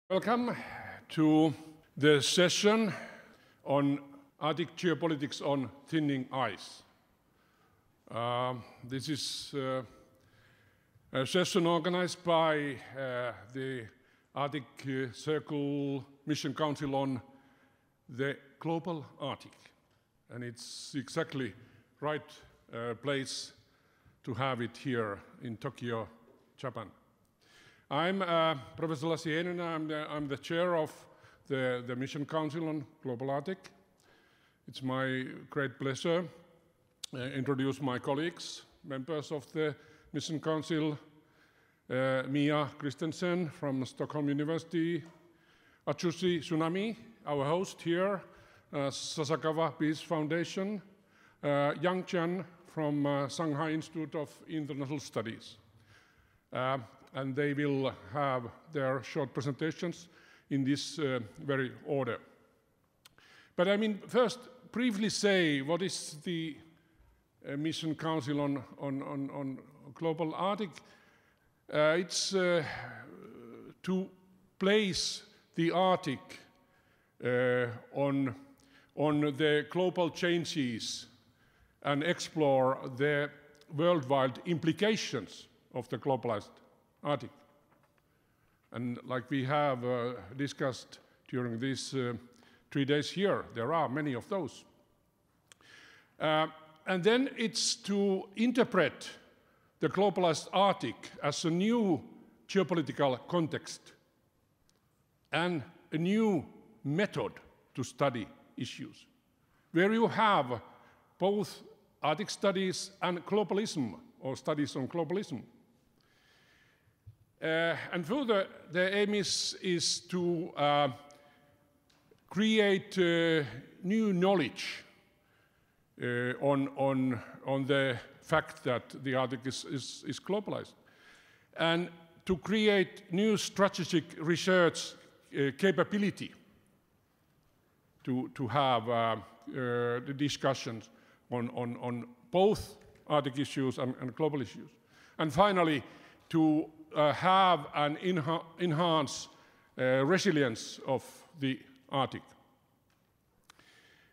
Welcome to the session on Arctic geopolitics on thinning ice. This is a session organized by the Arctic Circle Mission Council on the GlobalArctic, and it's exactly right place to have it here in Tokyo, Japan. I'm Professor Lassi. I'm the chair of the Mission Council on GlobalArctic. It's my great pleasure to introduce my colleagues, members of the Mission Council, Christensen from Stockholm University, Atsushi Sunami, our host here, Sasakawa Peace Foundation, Jian from Shanghai Institute of International Studies. And they will have their short presentations in this very order. But first, briefly say what is the Mission Council on GlobalArctic. It's to place the Arctic on the global changes and explore the worldwide implications of the globalized Arctic. And like we have discussed during these 3 days here, there are many of those. And then it's to interpret the globalized Arctic as a new geopolitical context and a new method to study issues, where you have both Arctic studies and globalism, or studies on globalism. And further, the aim is to create new knowledge on the fact that the Arctic is globalized, and to create new strategic research capability to have the discussions on both Arctic issues and global issues. And finally, to have an enhanced resilience of the Arctic,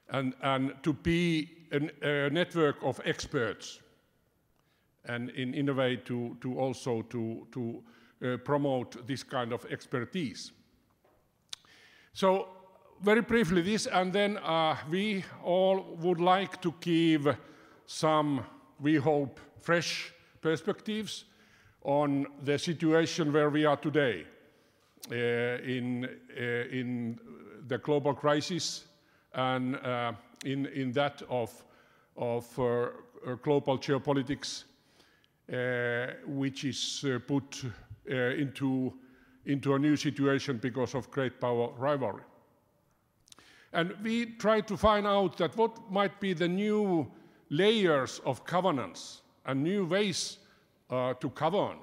and to be a network of experts, and in a way to also to promote this kind of expertise. So very briefly this, and then we all would like to give some, we hope, fresh perspectives on the situation where we are today in the global crisis, and in that of global geopolitics, which is put into a new situation because of great power rivalry. And we try to find out that what might be the new layers of governance and new ways to govern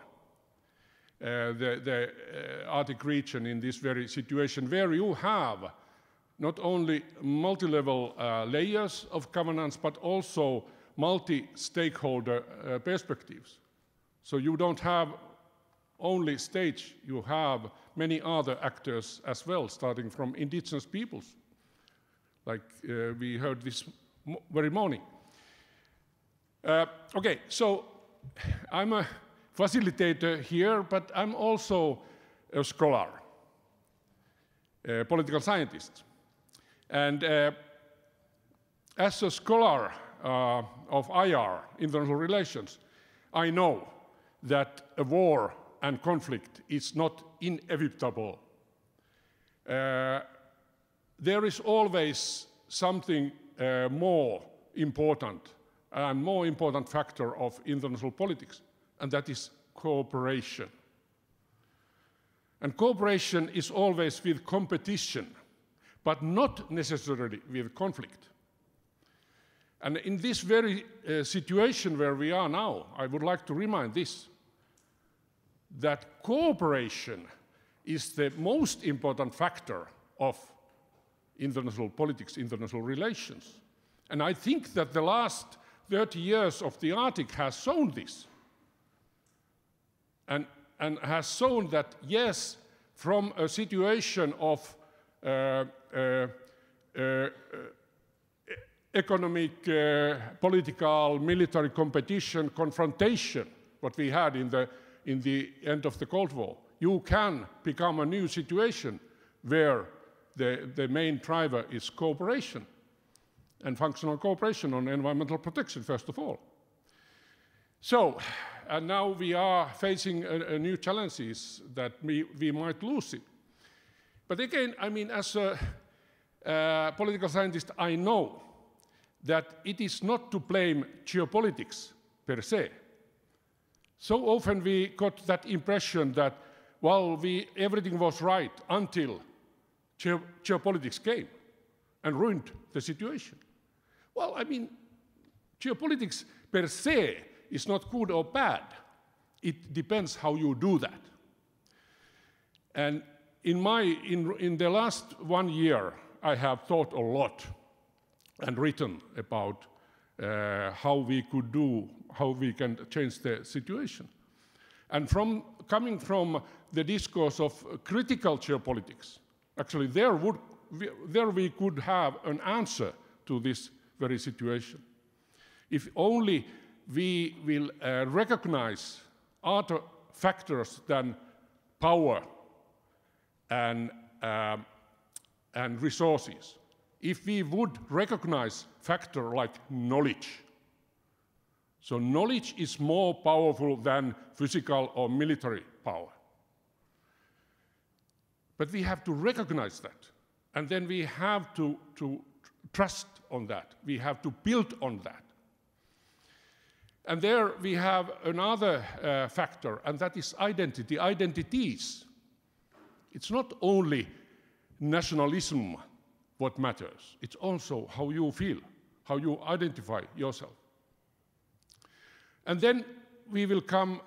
the Arctic region in this very situation, where you have not only multi-level layers of governance, but also multi-stakeholder perspectives. So you don't have only states, you have many other actors as well, starting from indigenous peoples, like we heard this very morning. Okay, so I'm a facilitator here, but I'm also a scholar, a political scientist. And as a scholar of IR, international relations, I know that a war and conflict is not inevitable. There is always something more important, and more important factor of international politics, and that is cooperation. And cooperation is always with competition, but not necessarily with conflict. And in this very situation where we are now, I would like to remind this, that cooperation is the most important factor of international politics, international relations. And I think that the last 30 years of the Arctic has shown this, and has shown that, yes, from a situation of economic, political, military competition, confrontation, what we had in the end of the Cold War, you can become a new situation where the main driver is cooperation and functional cooperation on environmental protection, first of all. So, and now we are facing new challenges that we might lose it. But again, I mean, as a political scientist, I know that it is not to blame geopolitics per se. So often we got that impression that, well, everything was right until geopolitics came and ruined the situation. Well, I mean, geopolitics per se is not good or bad. It depends how you do that. And in the last 1 year, I have thought a lot and written about how we can change the situation. And coming from the discourse of critical geopolitics, actually there we could have an answer to this very situation. If only we will recognize other factors than power and resources. If we would recognize factor like knowledge. So knowledge is more powerful than physical or military power. But we have to recognize that. And then we have to trust on that. We have to build on that. And there we have another factor, and that is identity, identities. It's not only nationalism what matters. It's also how you feel, how you identify yourself. And then we will come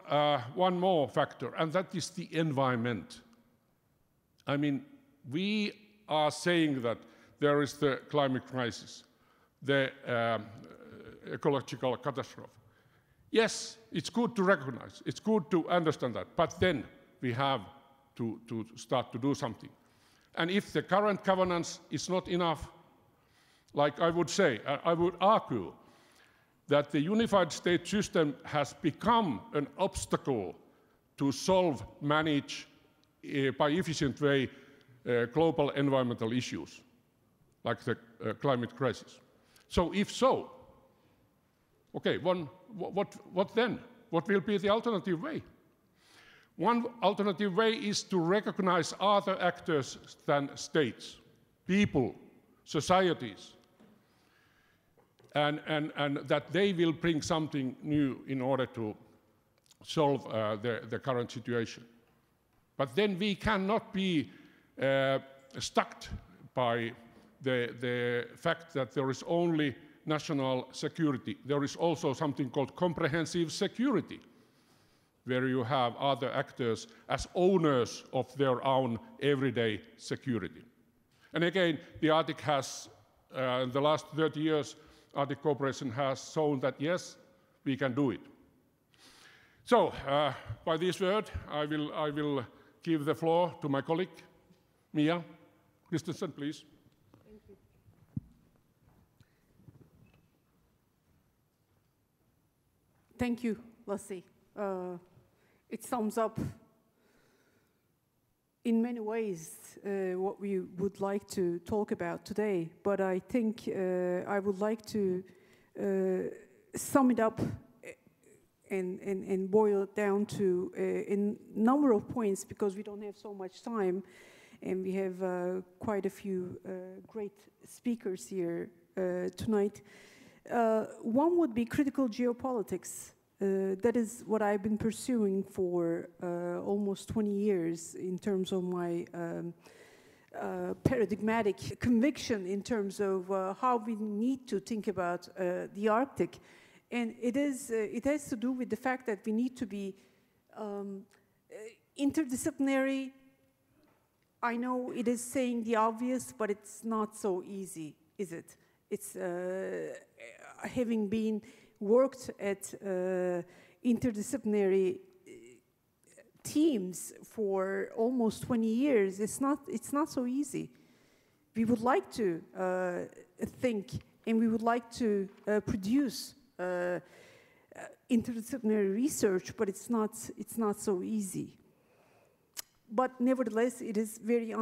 one more factor, and that is the environment. I mean, we are saying that there is the climate crisis, the ecological catastrophe. Yes, it's good to recognize, it's good to understand that, but then we have to start to do something. And if the current governance is not enough, like I would say, I would argue that the unified state system has become an obstacle to solve, manage, by efficient way, global environmental issues, like the climate crisis. So if so, okay, what then? What will be the alternative way? One alternative way is to recognize other actors than states, people, societies, and that they will bring something new in order to solve the current situation. But then we cannot be stuck by the fact that there is only national security. There is also something called comprehensive security, where you have other actors as owners of their own everyday security. And again, the Arctic has, in the last 30 years, Arctic cooperation has shown that yes, we can do it. So, by this word, I will give the floor to my colleague, Mia. Christensen, please. Thank you. Thank you, Lassi. It sums up in many ways what we would like to talk about today, but I think I would like to sum it up and boil it down to a number of points, because we don't have so much time and we have quite a few great speakers here tonight. One would be critical geopolitics. That is what I've been pursuing for almost 20 years in terms of my paradigmatic conviction in terms of how we need to think about the Arctic. And it has to do with the fact that we need to be interdisciplinary. I know it is saying the obvious, but it's not so easy, is it? It's having been worked at interdisciplinary teams for almost 20 years, it's not so easy. We would like to think, and we would like to produce interdisciplinary research, but it's not so easy. But nevertheless, it is very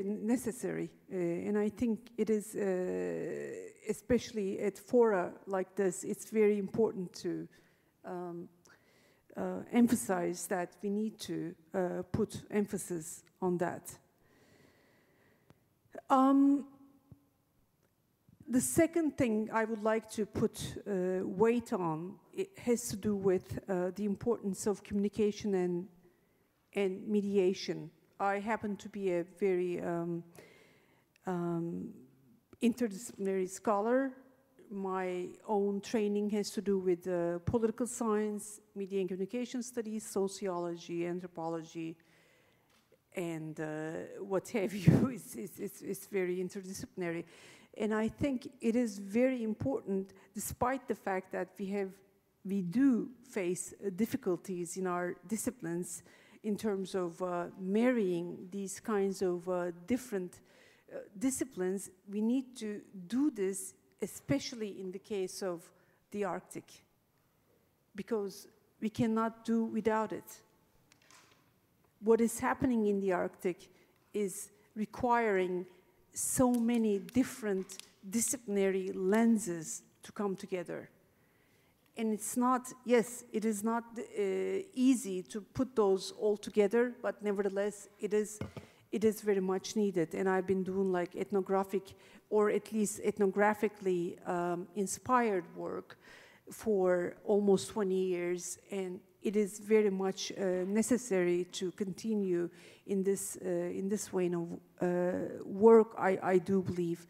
necessary, and I think it is, especially at fora like this, it's very important to emphasize that we need to put emphasis on that. The second thing I would like to put weight on, it has to do with the importance of communication and mediation. I happen to be a very interdisciplinary scholar. My own training has to do with political science, media and communication studies, sociology, anthropology, and what have you. It's very interdisciplinary. And I think it is very important, despite the fact that we do face difficulties in our disciplines in terms of marrying these kinds of different disciplines. We need to do this, especially in the case of the Arctic, because we cannot do without it. What is happening in the Arctic is requiring so many different disciplinary lenses to come together. And it's not, yes, it is not easy to put those all together, but nevertheless, it is very much needed. And I've been doing like ethnographic, or at least ethnographically inspired work for almost 20 years, and it is very much necessary to continue in this vein of work, I do believe.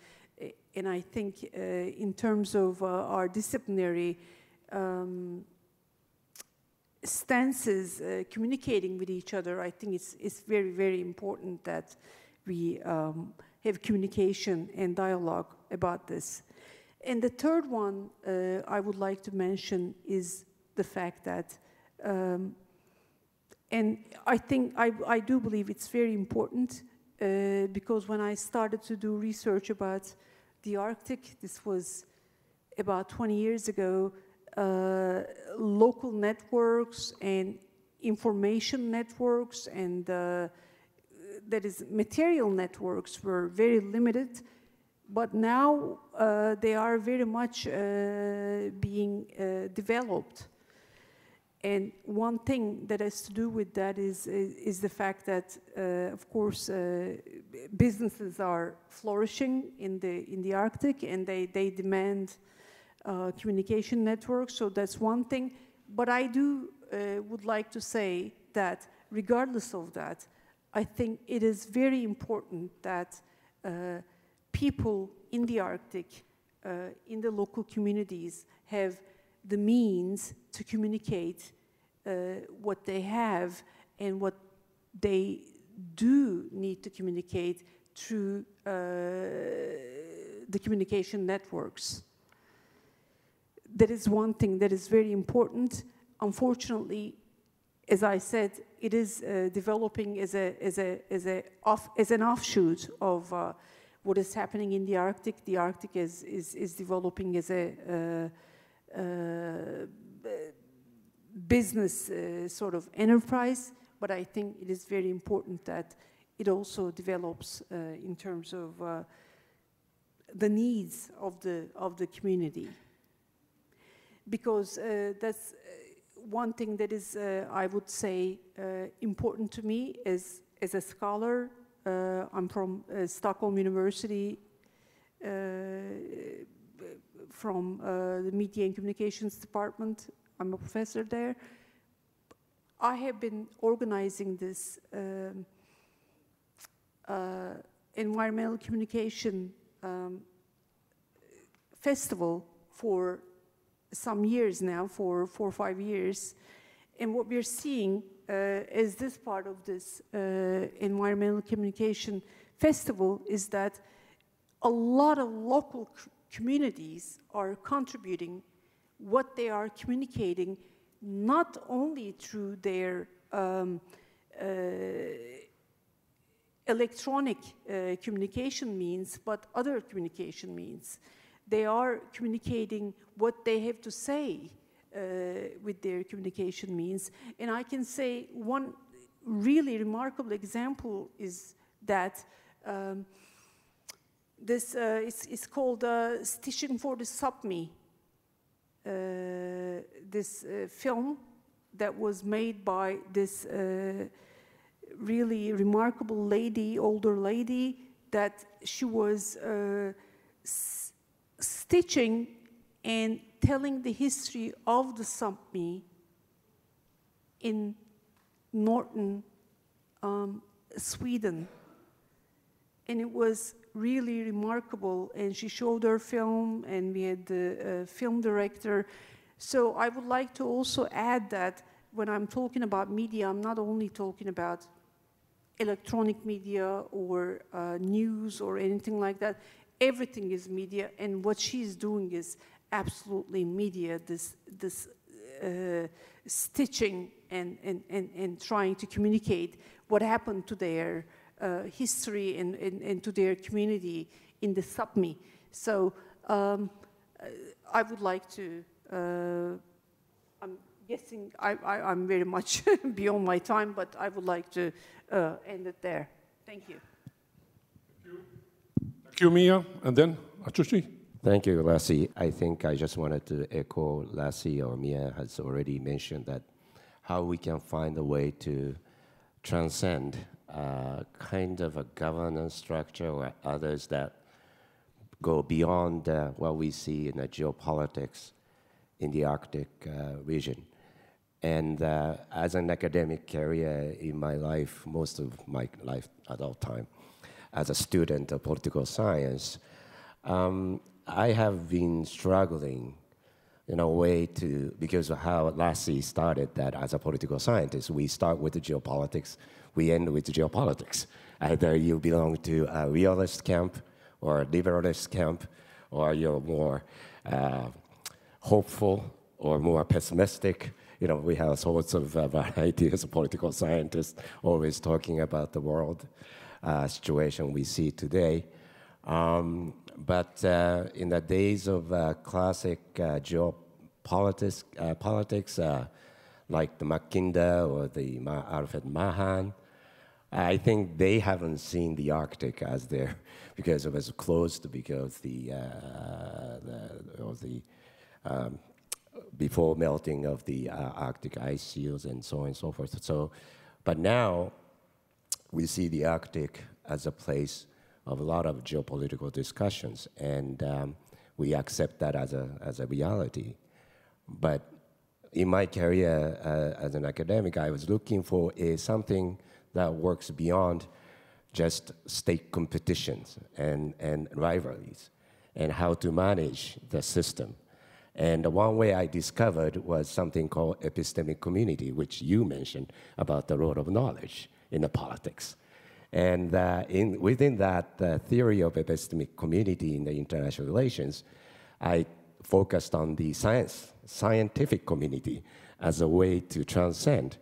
And I think in terms of our disciplinary stances, communicating with each other, I think it's very, very important that we have communication and dialogue about this. And the third one I would like to mention is the fact that, and I think I do believe it's very important because when I started to do research about the Arctic, this was about 20 years ago, local networks and information networks and that is material networks were very limited, but now they are very much being developed. And one thing that has to do with that is the fact that, of course, businesses are flourishing in the Arctic, and they demand communication networks. So that's one thing. But I do would like to say that, regardless of that, I think it is very important that people in the Arctic, in the local communities, have the means to communicate what they have and what they do need to communicate through the communication networks. That is one thing that is very important. Unfortunately, as I said, it is developing as an offshoot of what is happening in the Arctic. The Arctic is developing as a business sort of enterprise, but I think it is very important that it also develops in terms of the needs of the community. Because that's one thing that is, I would say, important to me as a scholar. I'm from Stockholm University, from the Media and Communications Department. I'm a professor there. I have been organizing this environmental communication festival for some years now, for 4 or 5 years. And what we're seeing as this part of this environmental communication festival is that a lot of local communities are contributing what they are communicating, not only through their electronic communication means, but other communication means. They are communicating what they have to say with their communication means. And I can say one really remarkable example is that this is called Stitching for the Sapmi. This film that was made by this really remarkable lady, older lady, that she was stitching and telling the history of the Sapmi in northern Sweden. And it was really remarkable, and she showed her film, and we had the film director. So I would like to also add that when I'm talking about media, I'm not only talking about electronic media or news or anything like that. Everything is media, and what she's doing is absolutely media, this stitching and trying to communicate what happened to their history and to their community in the Sapmi. So I would like to, I'm guessing I'm very much beyond my time, but I would like to end it there. Thank you. Thank you, Mia. And then Atsushi. Thank you, Lassi. I think I just wanted to echo Lassi, or Mia has already mentioned that how we can find a way to transcend kind of a governance structure or others that go beyond what we see in the geopolitics in the Arctic region. And as an academic career in my life, most of my life, adult time, as a student of political science, I have been struggling in a way to, because of how Lassi started that as a political scientist. We start with the geopolitics, we end with the geopolitics. Either you belong to a realist camp or a liberalist camp, or you're more hopeful or more pessimistic. You know, we have sorts of varieties of political scientists always talking about the world situation we see today. But in the days of classic geopolitics, like the Mackinder or the Alfred Mahan, I think they haven't seen the Arctic as their, because it was closed, because before melting of the Arctic ice shields and so on and so forth. So, but now we see the Arctic as a place of a lot of geopolitical discussions, and we accept that as a reality. But in my career as an academic, I was looking for something that works beyond just state competitions and rivalries, and how to manage the system. And one way I discovered was something called epistemic community, which you mentioned about the role of knowledge in the politics. And within that theory of epistemic community in the international relations, I focused on the scientific community as a way to transcend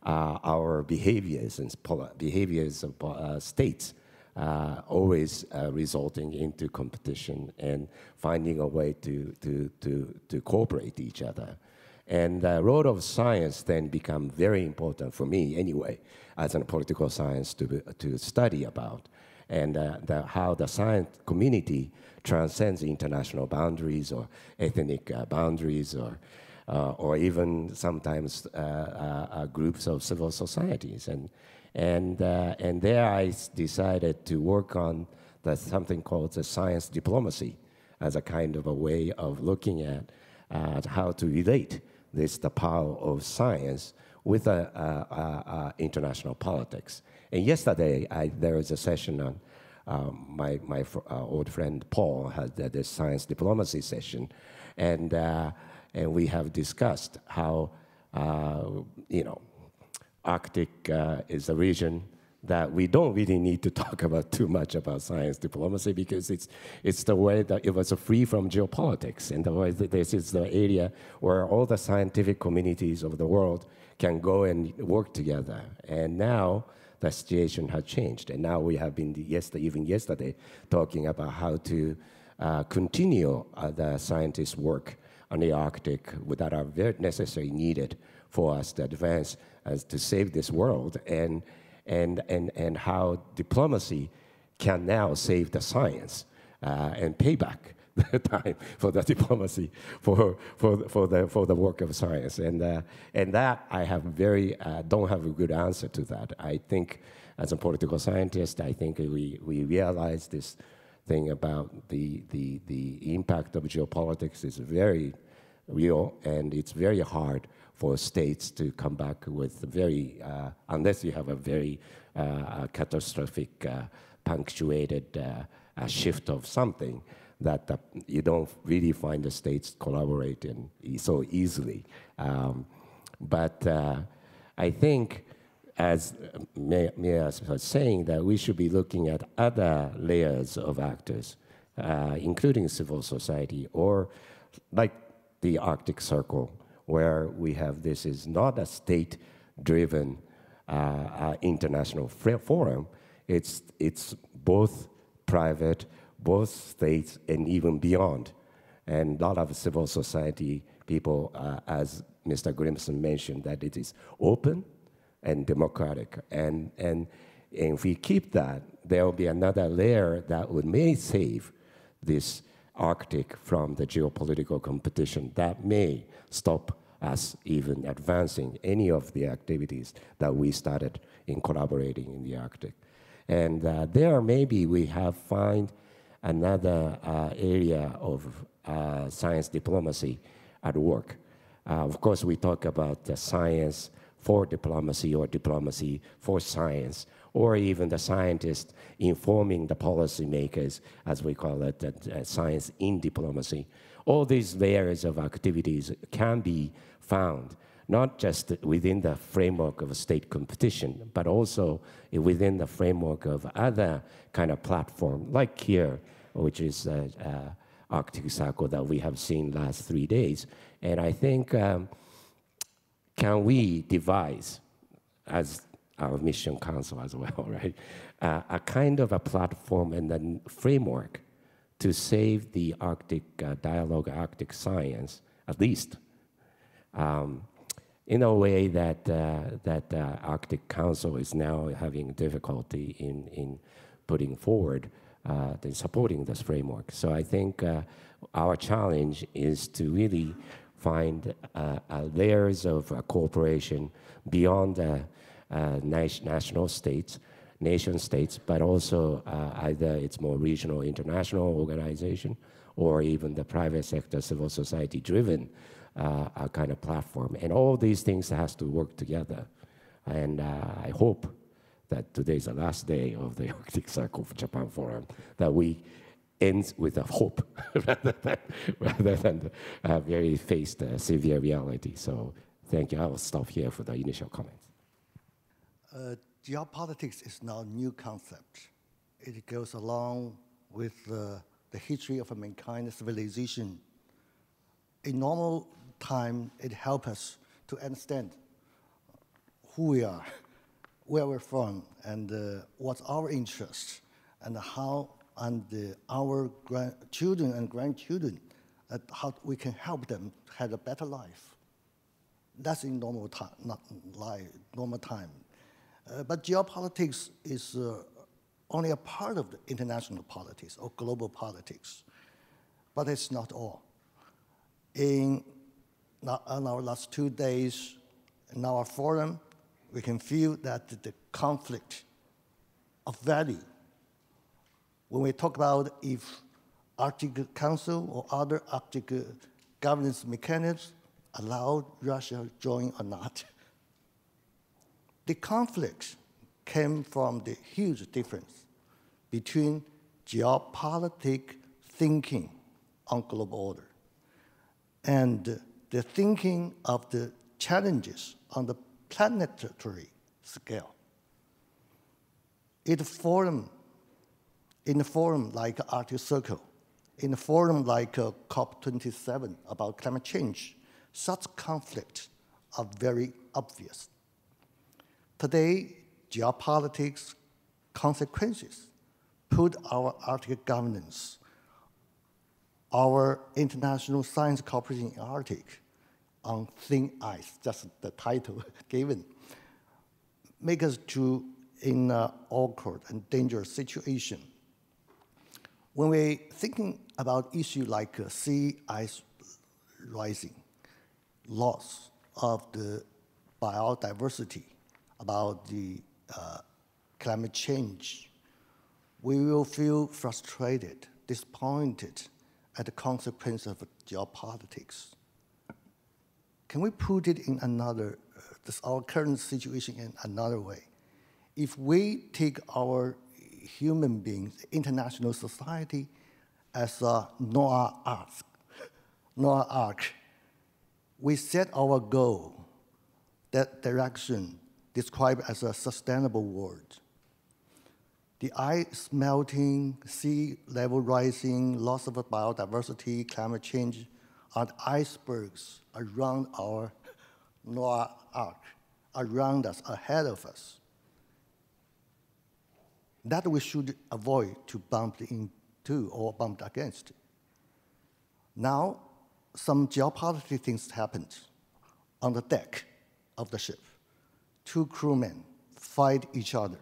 our behaviors and behaviors of states, always resulting into competition and finding a way to cooperate each other. And the role of science then become very important for me anyway, as a political science to study about, and how the science community transcends international boundaries or ethnic boundaries, or even sometimes groups of civil societies. And there I decided to work on something called the science diplomacy as a kind of a way of looking at how to relate the power of science with international politics. And yesterday, there was a session on my old friend Paul had this science diplomacy session, and we have discussed how Arctic is a region that we don't really need to talk about too much about science diplomacy because it's the way that it was free from geopolitics, and the way that this is the area where all the scientific communities of the world can go and work together. And now the situation has changed, and now we have been even yesterday talking about how to continue the scientists' work on the Arctic that are very necessary needed for us to advance as to save this world, and how diplomacy can now save the science and pay back the time for the diplomacy for the work of science, and that I have don't have a good answer to that. I think as a political scientist, I think we realize this thing about the impact of geopolitics is very real, and it's very hard for states to come back with very, unless you have a very catastrophic, punctuated shift of something, that you don't really find the states collaborating so easily. But I think, as Miyase was saying, that we should be looking at other layers of actors, including civil society, or like the Arctic Circle, where we have this is not a state-driven international forum. It's both private, both states, and even beyond. And a lot of civil society people, as Mr. Grimson mentioned, that it is open and democratic. And if we keep that, there will be another layer that may save this Arctic from the geopolitical competition that may stop us even advancing any of the activities that we started in collaborating in the Arctic. And there maybe we have find another area of science diplomacy at work. Of course, we talk about the science for diplomacy or diplomacy for science, or even the scientists informing the policymakers, as we call it, science in diplomacy. All these layers of activities can be found, not just within the framework of a state competition, but also within the framework of other kind of platform, like here, which is Arctic Circle that we have seen last 3 days. And I think, can we devise, as our mission council as well, right, a kind of a platform and a framework to save the Arctic dialogue, Arctic science, at least, in a way that Arctic Council is now having difficulty in putting forward, in supporting this framework. So I think our challenge is to really find layers of cooperation beyond national states, nation states, but also either it's more regional, international organization, or even the private sector, civil society driven kind of platform. And all these things has to work together. And I hope that today's the last day of the Arctic Circle Japan Forum, that we end with a hope rather than very faced severe reality. So thank you. I will stop here for the initial comments. Geopolitics is not a new concept. It goes along with the history of mankind's civilization. In normal time, it helps us to understand who we are, where we're from, and what's our interest, and how our children and grandchildren, how we can help them to have a better life. That's in normal time, not normal time. But geopolitics is only a part of the international politics or global politics, but it's not all. On our last 2 days in our forum, we can feel that the conflict of value, when we talk about if Arctic Council or other Arctic governance mechanisms allowed Russia to join or not, the conflict came from the huge difference between geopolitical thinking on global order and the thinking of the challenges on the planetary scale. in a forum like Arctic Circle, in a forum like COP27 about climate change, such conflicts are very obvious. Today, geopolitics consequences put our Arctic governance, our international science cooperation in Arctic, on thin ice, just the title given, make us in an awkward and dangerous situation. When we're thinking about issues like sea ice rising, loss of the biodiversity, about the climate change, we will feel frustrated, disappointed at the consequence of geopolitics. Can we put it in another, our current situation in another way? If we take our human beings, international society, as a Noah's Ark, we set our goal, that direction described as a sustainable world. The ice melting, sea level rising, loss of biodiversity, climate change are the icebergs around our Noah's Ark, around us, ahead of us. That we should avoid to bump into or bump against. Now, some geopolitical things happened on the deck of the ship. Two crewmen fight each other,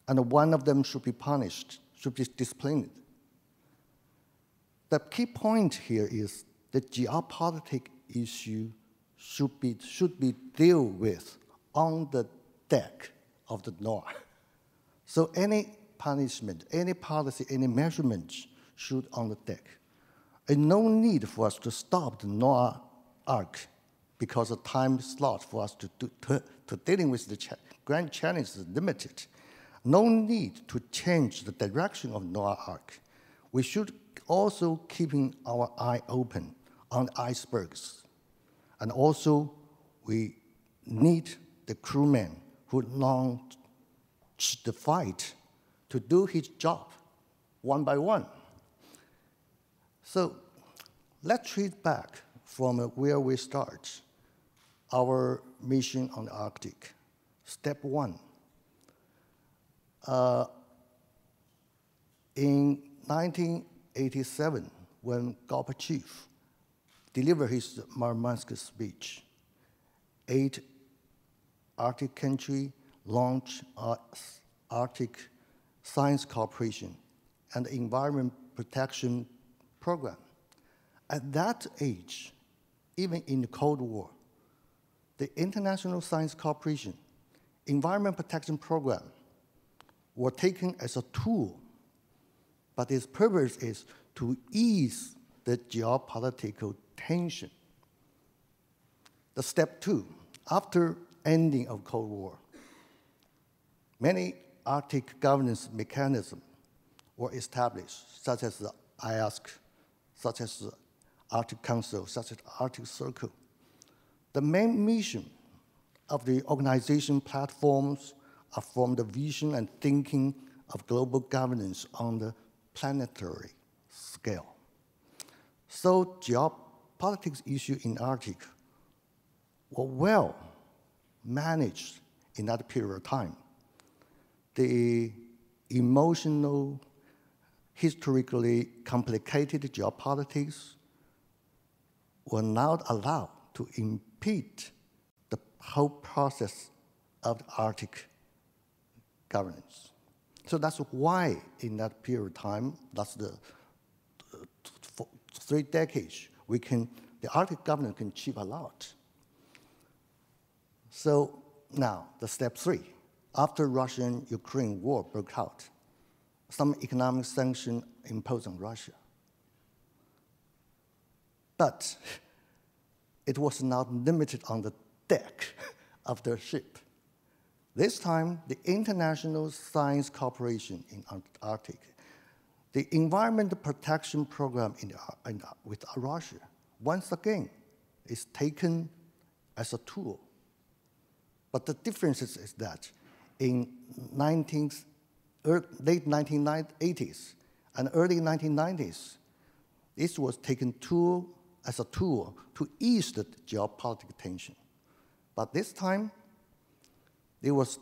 and one of them should be punished, should be disciplined. The key point here is the geopolitical issue should be dealt with on the deck of the Noah. So any punishment, any policy, any measurement should on the deck. And no need for us to stop the Noah Ark because the time slot for us to dealing with the grand challenge is limited. No need to change the direction of Noah Ark. We should also keeping our eye open on the icebergs. And also, we need the crewman who launched the fight to do his job one by one. So let's trace back from where we start our mission on the Arctic. Step one. In 1987, when Gorbachev delivered his Murmansk speech, 8 Arctic countries launched Arctic Science Cooperation and Environment Protection Program. At that age, even in the Cold War, the International Science Cooperation Environment Protection Program were taken as a tool, but its purpose is to ease the geopolitical tension. The step two, after ending of Cold War, many Arctic governance mechanisms were established, such as the IASC, such as the Arctic Council, such as the Arctic Circle. The main mission of the organization platforms are from the vision and thinking of global governance on the planetary scale. So geopolitics issues in Arctic were well managed in that period of time. The emotional, historically complicated geopolitics were not allowed to impede the whole process of the Arctic governance. So that's why in that period of time, that's the 3 decades, the Arctic governance can achieve a lot. So now, the step 3. After Russian-Ukraine war broke out, some economic sanctions imposed on Russia. But it was not limited on the deck of the ship. This time, the International Science Cooperation in Arctic, the Environmental Protection Program with Russia, once again, is taken as a tool. But the difference is that in late 1980s and early 1990s, this was taken as a tool to ease the geopolitical tension. But this time, it was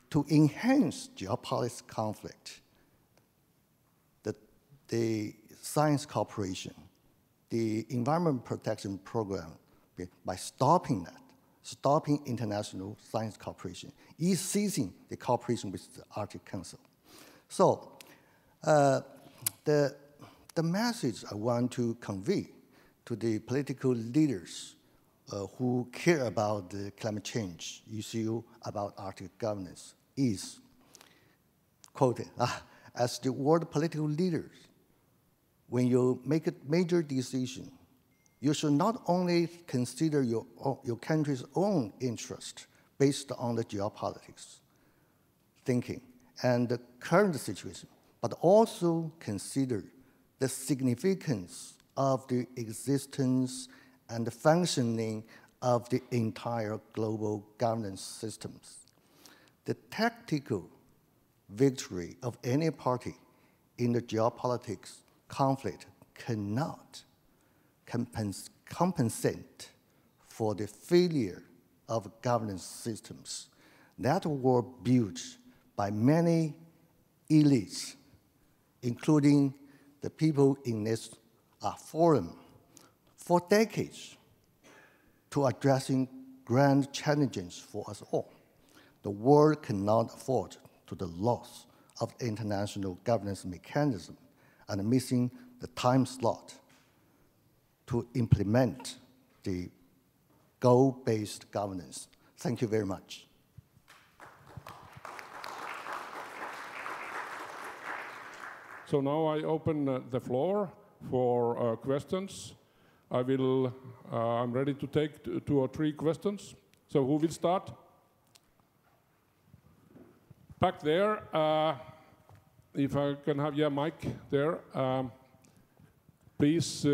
to enhance geopolitical conflict. The science cooperation, the environment protection program, by stopping international science cooperation, is ceasing the cooperation with the Arctic Council. So the message I want to convey to the political leaders who care about the climate change issue, about Arctic governance, is, quoted, as the world political leaders, when you make a major decision, you should not only consider your country's own interest based on the geopolitics thinking and the current situation, but also consider the significance of the existence and the functioning of the entire global governance systems. The tactical victory of any party in the geopolitics conflict cannot compensate for the failure of governance systems that were built by many elites, including the people in this forum, for decades to addressing grand challenges for us all. The world cannot afford to the loss of international governance mechanism and missing the time slot to implement the goal-based governance. Thank you very much. So now I open the floor for questions. I'm ready to take 2 or 3 questions. So who will start? Back there, if I can have your mic there. Please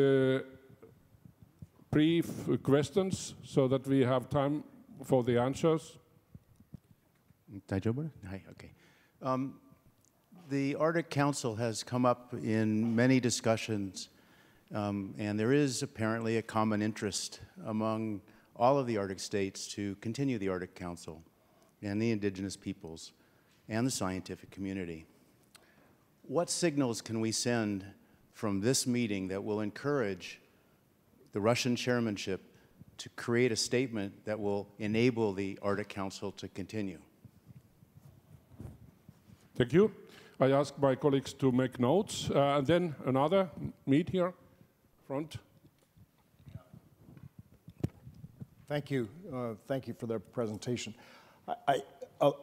brief questions so that we have time for the answers. Hi, okay. The Arctic Council has come up in many discussions, and there is apparently a common interest among all of the Arctic states to continue the Arctic Council and the indigenous peoples and the scientific community. What signals can we send from this meeting that will encourage the Russian chairmanship to create a statement that will enable the Arctic Council to continue? Thank you. I ask my colleagues to make notes, and then another meet here, front. Thank you. Thank you for the presentation.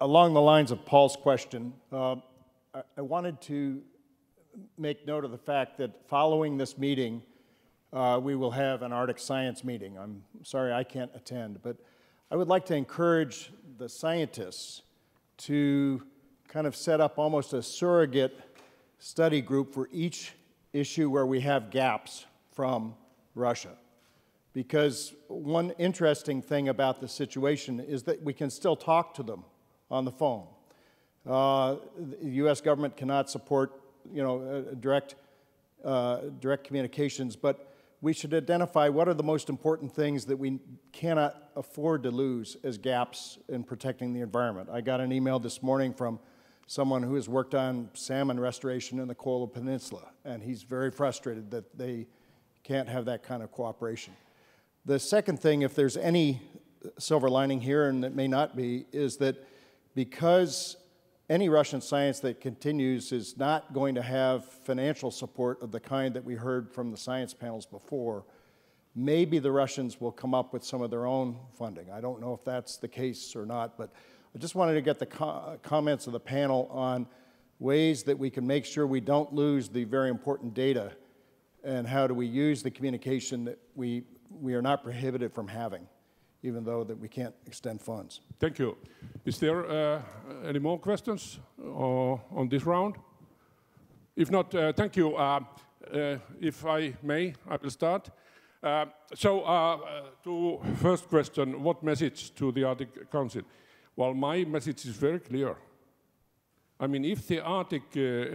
Along the lines of Paul's question, I wanted to make note of the fact that following this meeting, we will have an Arctic science meeting. I'm sorry I can't attend, but I would like to encourage the scientists to kind of set up almost a surrogate study group for each issue where we have gaps from Russia. Because one interesting thing about the situation is that we can still talk to them on the phone. The U.S. government cannot support, direct communications, but we should identify what are the most important things that we cannot afford to lose as gaps in protecting the environment. I got an email this morning from someone who has worked on salmon restoration in the Kola Peninsula, and he's very frustrated that they can't have that kind of cooperation. The second thing, if there's any silver lining here, and it may not be, is that because any Russian science that continues is not going to have financial support of the kind that we heard from the science panels before, maybe the Russians will come up with some of their own funding. I don't know if that's the case or not, but I just wanted to get the comments of the panel on ways that we can make sure we don't lose the very important data, and how do we use the communication that we are not prohibited from having, even though that we can't extend funds. Thank you. Is there any more questions on this round? If not, thank you. If I may, I will start. To first question, what message to the Arctic Council? Well, my message is very clear. I mean, if the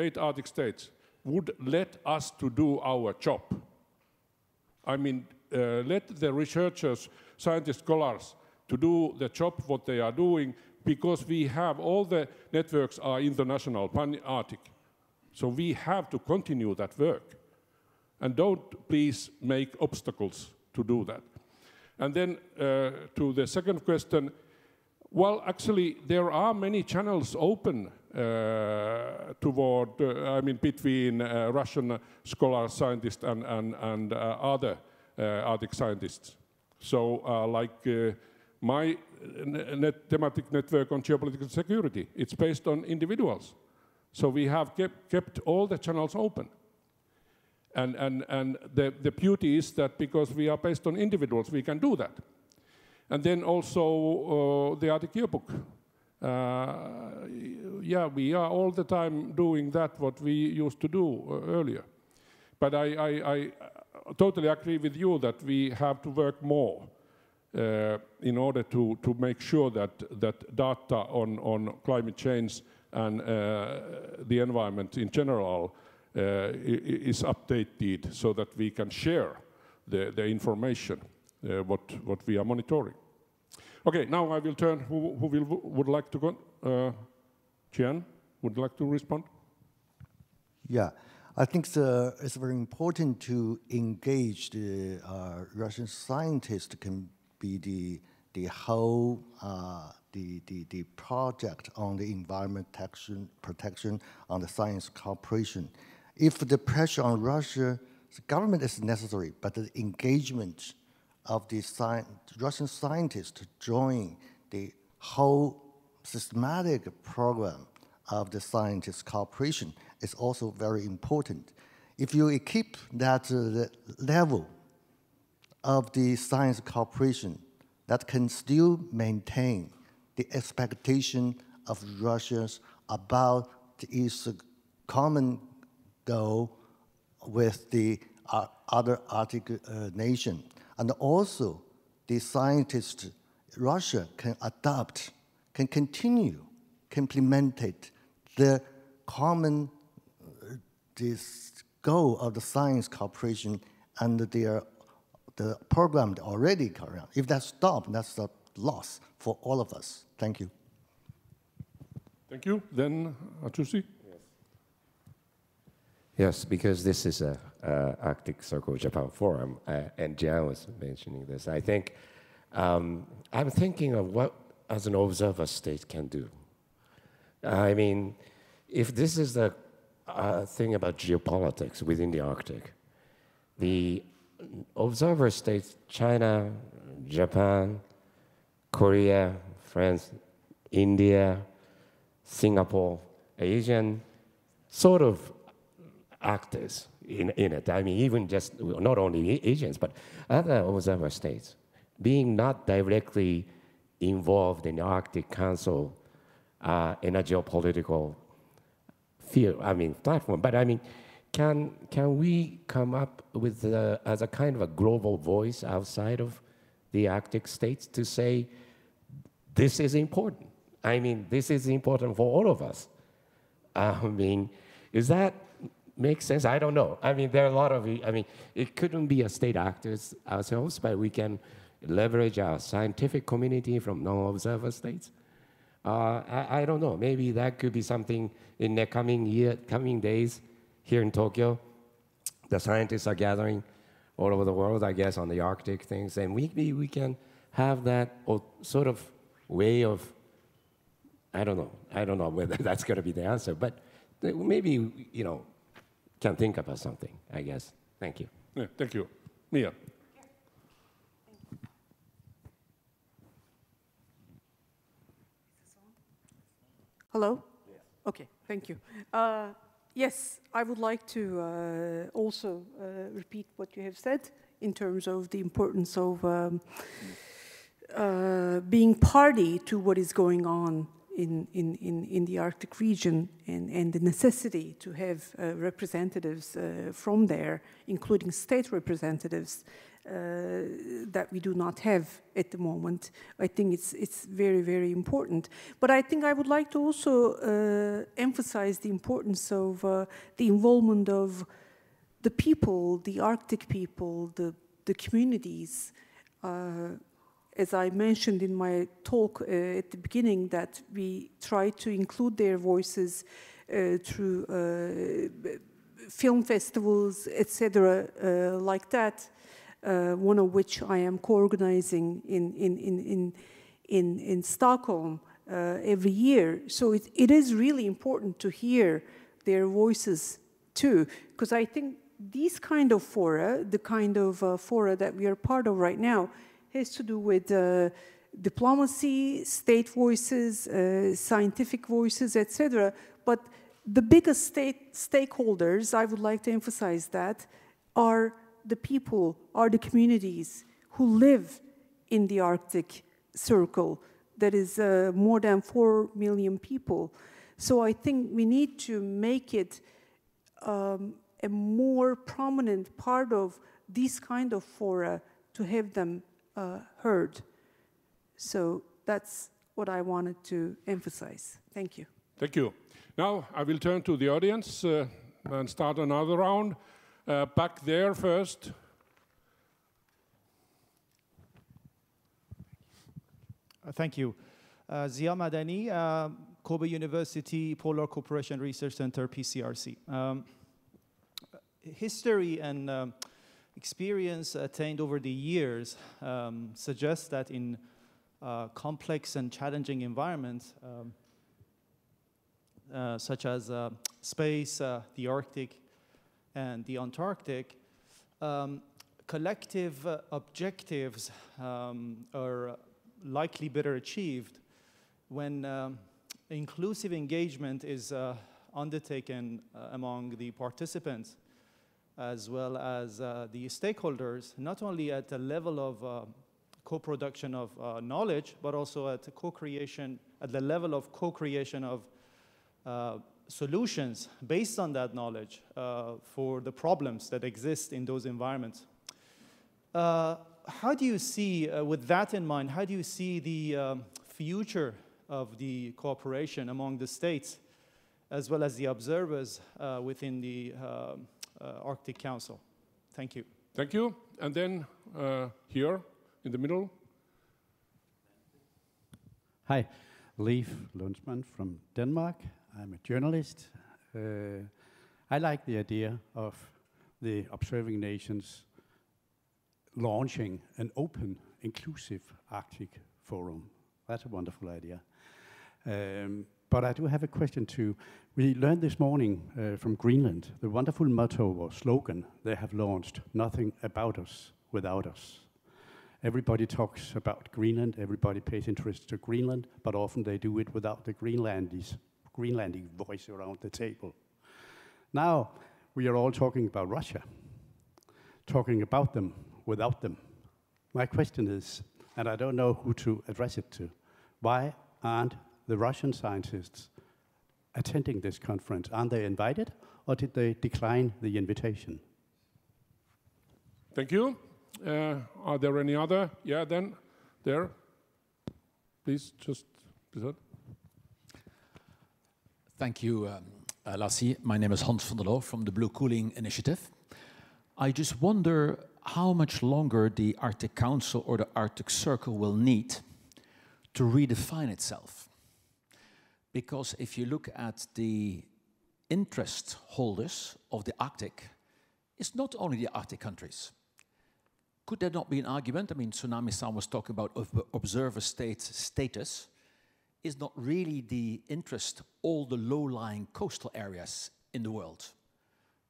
eight Arctic states would let us to do our job, I mean, let the researchers, scientists, scholars, to do the job what they are doing, because we have all the networks are international, pan-Arctic. So we have to continue that work. And don't please make obstacles to do that. And then to the second question, well, actually, there are many channels open toward, I mean, between Russian scholars, scientists, and other Arctic scientists. So, like my thematic network on geopolitical security, it's based on individuals. So we have kept all the channels open. And the beauty is that because we are based on individuals, we can do that. And then also the Arctic Yearbook. Yeah, we are all the time doing that what we used to do earlier. But I totally agree with you that we have to work more in order to make sure that data on climate change and the environment in general is updated so that we can share the information what we are monitoring. Okay, now I will turn. Who would like to go? Jian, would like to respond? Yeah, I think it's very important to engage the Russian scientists can be the whole the project on the environment protection on the science cooperation. If the pressure on Russia's government is necessary, but the engagement of the Russian scientists to join the whole systematic program of the scientist cooperation is also very important. If you keep that level of the science cooperation, that can still maintain the expectation of Russia's about its common goal with the other Arctic nation. And also, the scientists, Russia can adopt, can continue, can implement the common this goal of the science cooperation and the program already carried out. If that stops, that's a loss for all of us. Thank you. Thank you. Then Atsushi. Yes, because this is a Arctic Circle Japan Forum, and Jian was mentioning this. I think I'm thinking of what as an observer state can do. I mean, if this is the thing about geopolitics within the Arctic, the observer states, China, Japan, Korea, France, India, Singapore, Asian, sort of actors in it. I mean, even just not only Asians, but other observer states, being not directly involved in the Arctic Council in a geopolitical field, I mean, platform. But I mean, can we come up with as a kind of a global voice outside of the Arctic states to say, this is important? I mean, this is important for all of us. I mean, is that make sense? I don't know. I mean, there are a lot of, I mean, it couldn't be a state actors ourselves, but we can leverage our scientific community from non-observer states. I don't know. Maybe that could be something in the coming days here in Tokyo. The scientists are gathering all over the world, I guess, on the Arctic things, and maybe we can have that sort of way of, I don't know whether that's going to be the answer, but maybe, you know, can think about something, I guess. Thank you. Yeah, thank you. Mia. Hello? Yes. Okay, thank you. Yes, I would like to also repeat what you have said in terms of the importance of being party to what is going on in the Arctic region, and the necessity to have representatives from there, including state representatives, that we do not have at the moment. I think it's very, very important. But I think I would like to also emphasize the importance of the involvement of the people, the Arctic people, the communities. As I mentioned in my talk at the beginning, that we try to include their voices through film festivals, etc., like that. One of which I am co-organizing in Stockholm every year. So it is really important to hear their voices too, because I think these kind of fora, the kind of fora that we are part of right now, has to do with diplomacy, state voices, scientific voices, etc. But the biggest stakeholders, I would like to emphasize that, are the people, are the communities who live in the Arctic Circle. That is more than 4 million people. So I think we need to make it a more prominent part of these kind of fora to have them heard. So that's what I wanted to emphasize. Thank you. Thank you. Now I will turn to the audience and start another round. Back there first. Thank you. Zia Madani, Kobe University Polar Cooperation Research Center, PCRC. History and experience attained over the years suggests that in complex and challenging environments, such as space, the Arctic, and the Antarctic, collective objectives are likely better achieved when inclusive engagement is undertaken among the participants as well as the stakeholders, not only at the level of co-production of knowledge, but also at co-creation, at the level of co-creation of solutions based on that knowledge for the problems that exist in those environments. How do you see, with that in mind, how do you see the future of the cooperation among the states as well as the observers within the Arctic Council? Thank you. Thank you. And then here in the middle. Hi, Leif Lundsmann from Denmark. I'm a journalist. I like the idea of the observing nations launching an open, inclusive Arctic forum. That's a wonderful idea. But I do have a question too. We learned this morning from Greenland the wonderful motto or slogan they have launched: nothing about us without us. Everybody talks about Greenland, everybody pays interest to Greenland, but often they do it without the Greenlandic voice around the table. Now we are all talking about Russia, talking about them without them. My question is, and I don't know who to address it to, why aren't the Russian scientists attending this conference? Aren't they invited, or did they decline the invitation? Thank you. Are there any other? Yeah, then there. Please, just present. Thank you, Lassi. My name is Hans van der Loo from the Blue Cooling Initiative. I just wonder how much longer the Arctic Council or the Arctic Circle will need to redefine itself. Because if you look at the interest holders of the Arctic, it's not only the Arctic countries. Could there not be an argument? I mean, Sunami-san was talking about observer status. Is not really the interest all the low-lying coastal areas in the world?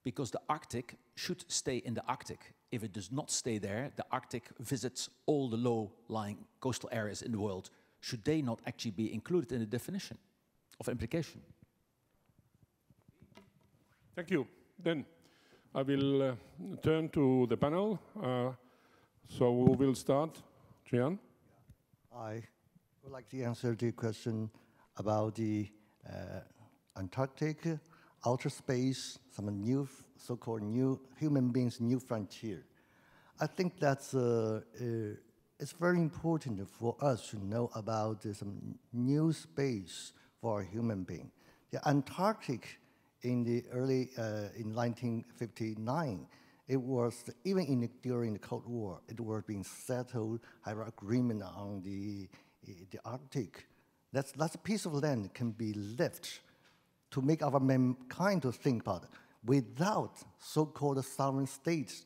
Because the Arctic should stay in the Arctic. If it does not stay there, the Arctic visits all the low-lying coastal areas in the world. Should they not actually be included in the definition of implication? Thank you. Then I will turn to the panel. So we will start. Jian? I would like to answer the question. about the Antarctic, outer space, some new so-called new human beings, new frontier. I think that's it's very important for us to know about some new space for a human being. The Antarctic in the early, in 1959, it was, even during the Cold War, it was being settled, have an agreement on the Arctic. That's a piece of land can be left to make our mankind to think about it without so-called sovereign states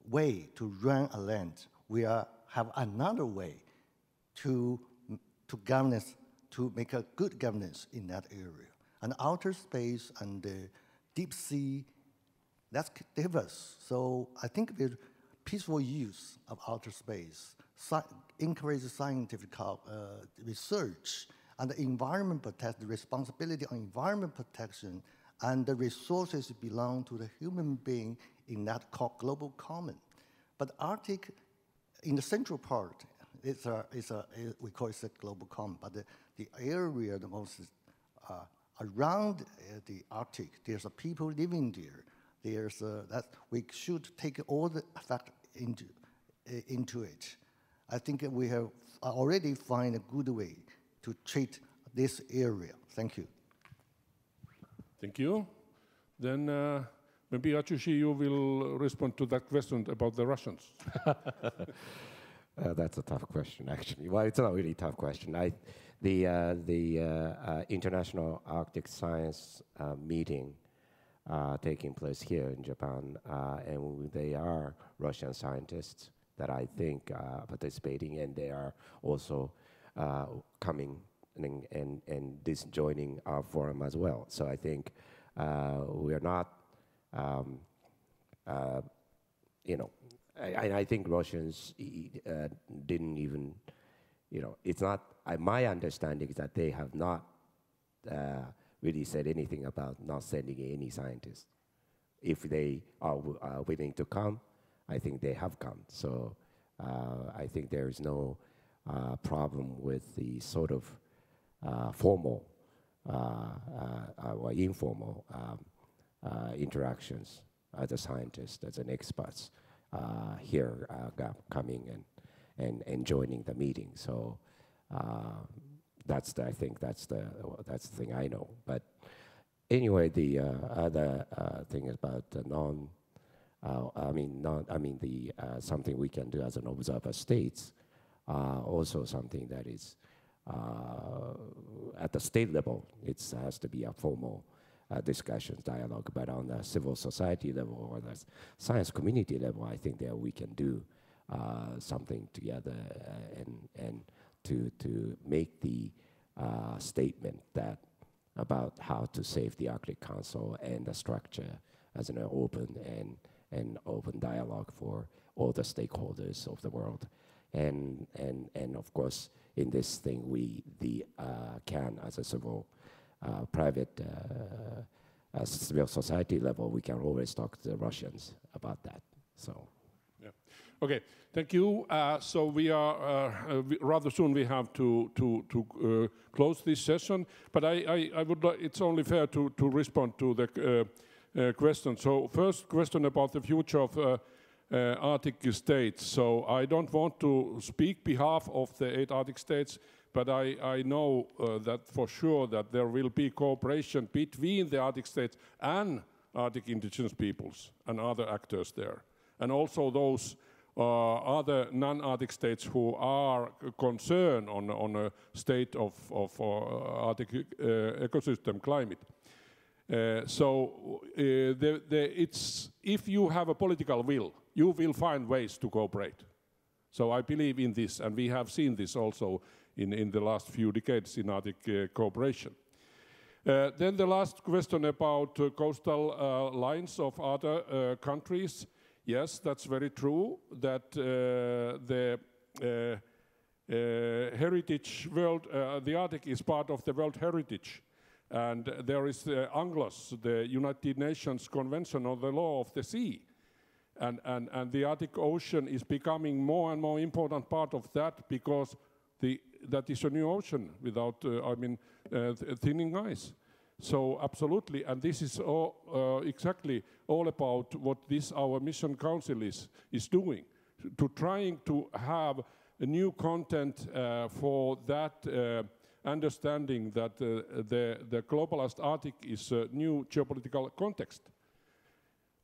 way to run a land. We have another way to governance, to make a good governance in that area. And outer space and the deep sea, that's diverse. So I think with peaceful use of outer space, encourage scientific research, and the environment protect, the responsibility on environment protection, and the resources belong to the human being in that global common. But Arctic, in the central part, we call it a global common, but the area the most around the Arctic, there's a people living there. There's that we should take all the fact into it. I think we have already found a good way to treat this area. Thank you. Thank you. Then maybe Atsushi, you will respond to that question about the Russians. That's a tough question, actually. Well, it's not really a tough question. The International Arctic Science meeting taking place here in Japan, and they are Russian scientists that I think participating, and they are also coming and joining our forum as well. So I think we are not, I think Russians didn't even, it's not, my understanding is that they have not really said anything about not sending any scientists. If they are willing to come, I think they have come. So I think there is no problem with the sort of formal or informal interactions as a scientist, as an experts here coming and joining the meeting. So I think that's the thing I know. But anyway, the other thing about the something we can do as an observer states, also something that is at the state level, it has to be a formal discussions, dialogue, but on the civil society level or the science community level, I think that we can do something together and to make the statement that about how to save the Arctic Council and the structure as an open and open dialogue for all the stakeholders of the world. And of course, in this thing, we can, as a civil, private, civil society level, we can always talk to the Russians about that. So, yeah. Okay, thank you. So we are rather soon. We have to close this session, but I would like. It's only fair to respond to the question. So first question about the future of Arctic states. So I don't want to speak behalf of the 8 Arctic states, but I know that for sure that there will be cooperation between the Arctic states and Arctic indigenous peoples and other actors there, and also those other non-Arctic states who are concerned on a state of Arctic ecosystem climate. It's if you have a political will, you will find ways to cooperate. So I believe in this, and we have seen this also in the last few decades in Arctic cooperation. Then the last question about coastal lines of other countries. Yes, that's very true, that the heritage world, the Arctic is part of the World Heritage. And there is UNCLOS, the United Nations Convention on the Law of the Sea. And the Arctic Ocean is becoming more and more important part of that because the that is a new ocean without, thinning ice. So absolutely, and this is all, exactly all about what this our mission council is doing, to trying to have a new content for that understanding that the global Arctic is a new geopolitical context.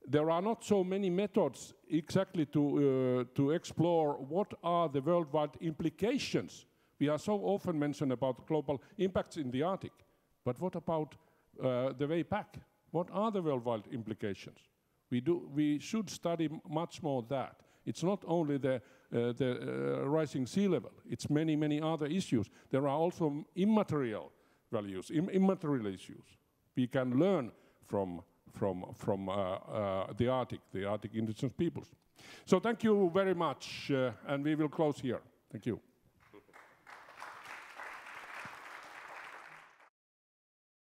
There are not so many methods exactly to explore what are the worldwide implications. We are so often mentioned about global impacts in the Arctic, but what about the way back? What are the worldwide implications? We should study much more that. It's not only the rising sea level, it's many, many other issues. There are also immaterial values, immaterial issues. We can learn from the Arctic indigenous peoples. So thank you very much, and we will close here. Thank you.